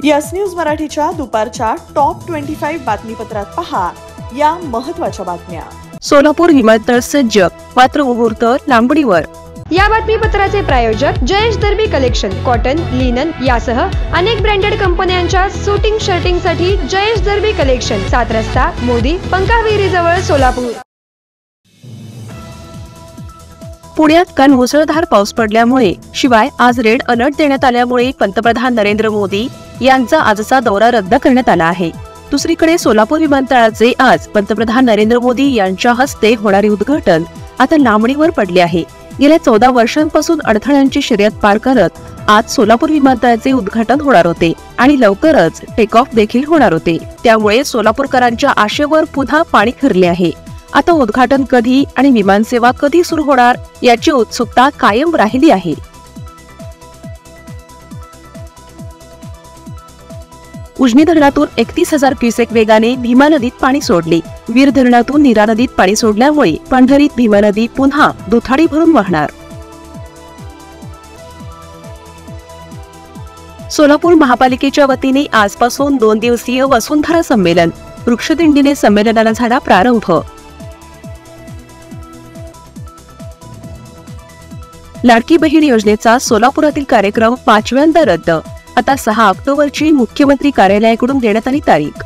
Yes news मराठीच्या दुपारच्या top 25 बातमीपत्रात पहा या महत्त्वाच्या बातम्या। सोलापूर विमानतळ सज्ज, मात्र मुहूर्त लांबणीवर। या बातमीपत्राचे प्रायोजक जयेश दर्बी कलेक्शन, कॉटन, लिनन यासह अनेक ब्रँडेड कंपन्यांच्या शूटिंग शर्टिंगसाठी जयेश दर्बी कलेक्शन, 7 रस्ता मोदी पंकाविहिरी जवळ सोलापूर। पुण्यात काल मुसळधार पाऊस पडल्यामुळे शिवाय आज रेड अलर्ट देण्यात आल्यामुळे पंतप्रधान नरेंद्र मोदी यांचा आजचा दौरा रद्द करण्यात आला आहे। दुसरीकडे सोलापूर विमानतळाचे आज पंतप्रधान नरेंद्र मोदी यांच्या हस्ते होणारे उद्घाटन आता लांबणीवर पडले आहे। गेल्या 14 वर्षांपासून अडथळ्यांची शर्यत पार करत आज सोलापूर विमानतळाचे उद्घाटन होणार होते आणि लवकरच टेक ऑफ देखील होणार होते। त्यामुळे सोलापूरकरांच्या आशेवर पुन्हा पाणी फिरले आहे। आता उद्घाटन कधी आणि विमानसेवा कधी सुरू होणार याची उत्सुकता कायम राहिली आहे। उजनी धरणातून 31,000 क्युसेक वेगाने भीमा नदीत पाणी सोडले। वीर धरणातून नीरा नदीत पाणी सोडल्यामुळे पंढरीत भीमा नदी पुन्हा दुथाडी भरून वाहणार। सोलापूर महापालिकेच्या वतीने आजपासून 2 दिवसीय वसुंधरा संमेलन, वृक्षदिंडीने संमेलनाला झाला प्रारंभ। लाडकी बहीण योजनेचा सोलापुरातील कार्यक्रम 5व्यांदा रद्द। आता 6 ऑक्टोबरची मुख्यमंत्री कार्यालयाकडून देण्यात आली तारीख।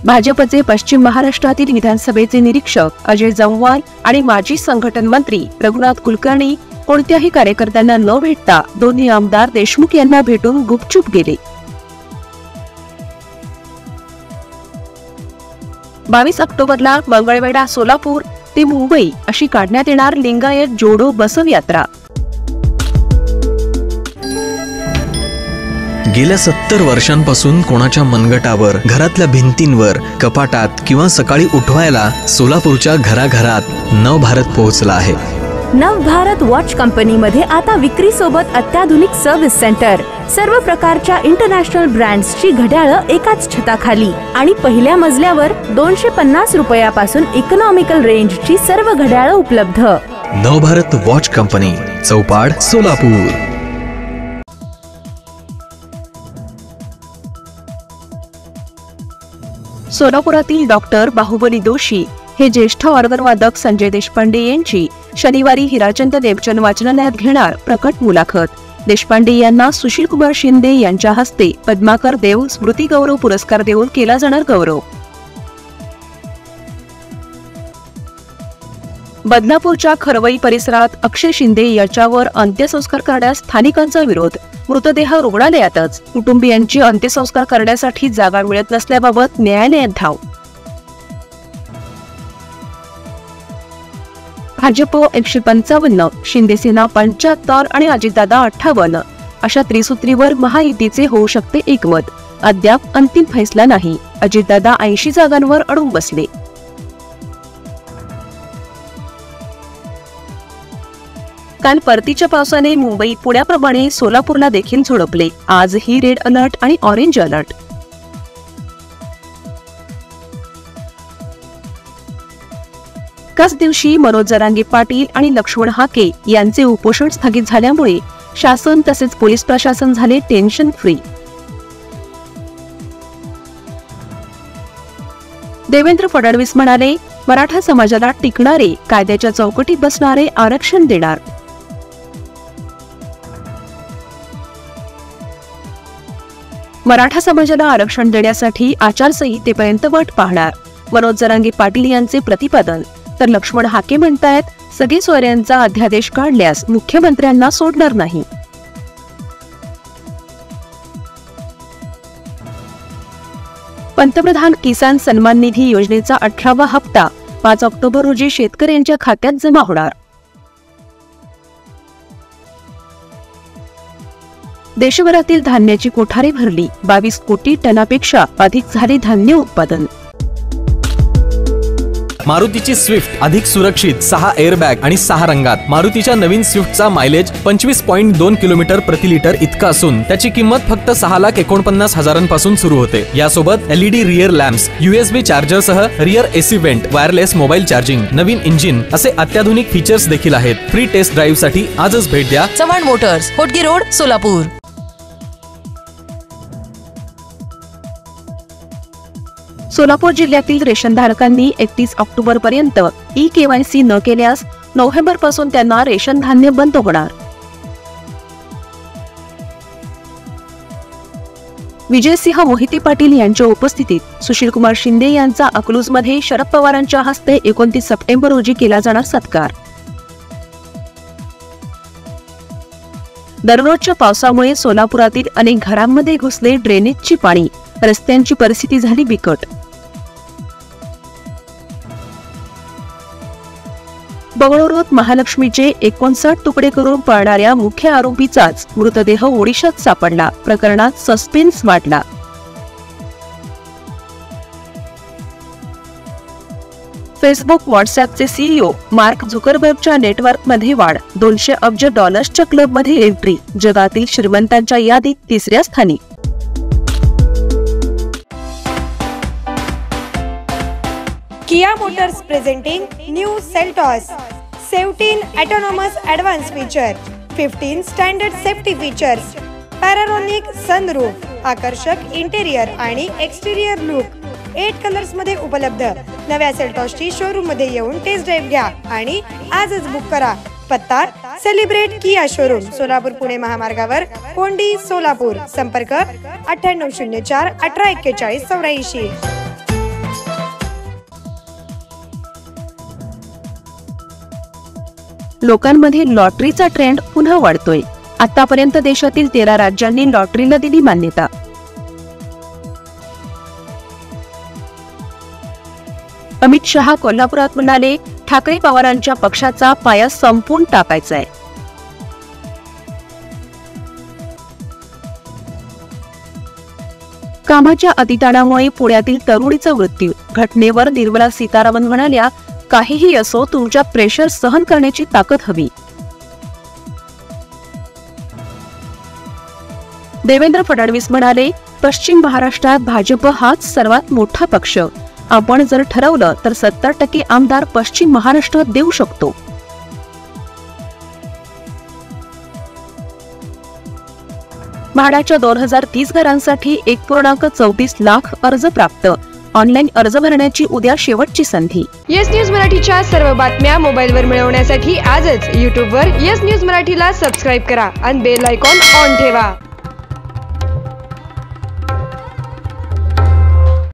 भाजपचे पश्चिम महाराष्ट्रातील विधानसभेचे निरीक्षक अजय जमवाल आणि माजी संघटन मंत्री रघुनाथ कुलकर्णी कोणत्याही कार्यकर्त्यांना न भेटता दोन्ही आमदार देशमुख यांना भेटून गुपचूप गेले। 22 ऑक्टोबरला मंगळवेढा सोलापूर ते मुंबई अशी काढण्यात येणार लिंगायत जोडो बसव यात्रा। गेल्या 70 वर्षांपासून कोणाच्या मनगटावर, घरातल्या भिंतींवर, कपाटात किंवा सकाळी उठवायला सोलापूरच्या घराघरात नवभारत पोहोचला आहे। नवभारत वॉच कंपनीमध्ये आता विक्री सोबत अत्याधुनिक सर्व्हिस सेंटर, सर्व प्रकारच्या इंटरनॅशनल ब्रँड्सची घड्याळं एकाच छताखाली आणि पहिल्या मजल्यावर 250 रुपयापासून इकॉनॉमिकल रेंजची सर्व घड्याळं उपलब्ध। Navbharat watch company, Chaupad, Solapur. सोलापुरातील डॉक्टर बाहुबली दोशी हे ज्येष्ठ ऑर्गन वादक संजय देशपांडे यांची शनिवारी हिराचंद देवचंद वाचनालयात घेणार प्रकट मुलाखत। देशपांडे यांना सुशील कुमार शिंदे यांच्या हस्ते पद्माकर देव स्मृती गौरव पुरस्कार देऊन केला जाणार गौरव। बदनापूरच्या खरवई परिसरात अक्षय शिंदे याच्यावर अंत्यसंस्कार करण्यास स्थानिकांचा विरोध। मृतदेह रुग्णालयातच, कुटुंबियांची अंत्यसंस्कार करण्यासाठी जागा मिळत नसल्याबाबत न्यायालयात धाव। भाजप 155, शिंदेसेना 75 आणि अजितदादा 58 अशा त्रिसूत्रीवर महायुतीचे होऊ शकते एकमत। अद्याप अंतिम फैसला नाही। अजितदादा 80 जागांवर अडून बसले। काल परतीच्या पावसाने मुंबई पुण्याप्रमाणे सोलापूरला देखील झोडपले। आजही रेड अलर्ट आणि ऑरेंज अलर्ट। एकाच दिवशी मनोज जरांगे पाटील आणि लक्ष्मण हाके यांचे उपोषण स्थगित झाल्यामुळे शासन तसेच पोलीस प्रशासन झाले टेन्शन फ्री। देवेंद्र फडणवीस म्हणाले, मराठा समाजाला टिकणारे, कायद्याच्या चौकटीत बसणारे आरक्षण देणार। मराठा समाजाला आरक्षण देण्यासाठी आचारसंहितेपर्यंत वाट पाहणार, मनोज जरांगे पाटील यांचे प्रतिपादन। तर लक्ष्मण हाके म्हणतायत, सगळे सोयऱ्यांचा अध्यादेश काढल्यास मुख्यमंत्र्यांना सोडणार नाही। पंतप्रधान किसान सन्मान निधी योजनेचा 18वा हप्ता 5 ऑक्टोबर रोजी शेतकऱ्यांच्या खात्यात जमा होणार। देशभरातील धान्याची कोठारे भरली, 22 कोटी टनापेक्षा अधिक झाले धान्य उत्पादन। मारुतीची स्विफ्ट अधिक सुरक्षित, 6 एअरबॅग आणि 6 रंगात. मारुतीच्या नवीन स्विफ्टचा मायलेज 25.2 किलोमीटर प्रति लिटर इतका असून त्याची किंमत फक्त 6,49,000 सुरू होते. यासोबत LED rear lamps, USB charger सह rear AC vent, wireless mobile charging, नवीन इंजिन असे अत्याधुनिक फीचर्स देखील आहेत. फ्री टेस्ट ड्राईव्ह साठी आजच भेट द्या चव्हाण मोटर्स, होटगी रोड, सोलापूर. सोलापूर जिल्ह्यातील रेशनधारकांनी 31 ऑक्टोबर पर्यंत KYC न केल्यास नोव्हेंबर पासून त्यांना रेशन धान्य बंद होणार. विजयसिंह मोहिते पाटील यांच्या उपस्थितीत सुशीलकुमार शिंदे यांचा अकलूजमध्ये शरद पवारांच्या हस्ते 29 सप्टेंबर रोजी केला जाणार सत्कार. दररोजच्या पावसामुळे सोलापुरातील अनेक घरांमध्ये घुसले ड्रेनेजची पाणी, रस्त्यांची परिस्थिती झाली बिकट. बंगळुरूत महालक्ष्मीचे 59 तुकडे करून पळणाऱ्या मुख्य आरोपीचाच मृतदेह ओडिशात सापडला. प्रकरणात सस्पेन्स वाढला. फेसबुक, व्हॉट्सअॅपचे CEO मार्क झुकरबर्गच्या नेटवर्कमध्ये वाढ. $200 अब्ज क्लबमध्ये एंट्री. जगातील श्रीमंतांच्या यादीत 3ऱ्या स्थानी. Kia Motors presenting new Seltos 17 autonomous advanced feature, 15 standard safety features, panoramic sunroof, आकर्षक इंटेरियर आणि एक्सटेरियर लुक, 8 कलर्स मध्ये उपलब्ध. नव्या सेल्टॉसची शोरूम मध्ये येऊन टेस्ट ड्राईव्ह घ्या आणि आजच बुक करा. पत्ता सेलिब्रेट किया शोरूम, सोलापूर पुणे महामार्गावर, कोंडी, सोलापूर. संपर्क 9804 1841 84. लोकांमध्ये लॉटरीचा ट्रेंड पुन्हा वाढतोय. आतापर्यंत देशातील 13 राज्यांनी लॉटरीला दिली मान्यता. अमित शहा कोल्हापुरात म्हणाले, ठाकरे पवारांच्या पक्षाचा पाया संपून टाकायचाय. कामाच्या अतिताणामुळे पुण्यातील तरुणीचा मृत्यू. घटनेवर निर्मला सीतारामन म्हणाल्या, काहीही असो, तुमच्या प्रेशर सहन करण्याची ताकद हवी. देवेंद्र फडणवीस म्हणाले, पश्चिम महाराष्ट्रात भाजप हाच सर्वात मोठा पक्ष. आपण जर ठरवलं तर 70% आमदार पश्चिम महाराष्ट्रात देऊ शकतो. म्हाडाच्या 2030 घरांसाठी 1.34 लाख अर्ज प्राप्त. ऑनलाईन अर्ज भरण्याची उद्या शेवटची संधी. येस न्यूज मराठीच्या सर्व बातम्या मोबाईलवर मिळवण्यासाठी आजच YouTube वर येस न्यूज मराठीला सबस्क्राईब करा आणि बेल आयकॉन ऑन ठेवा.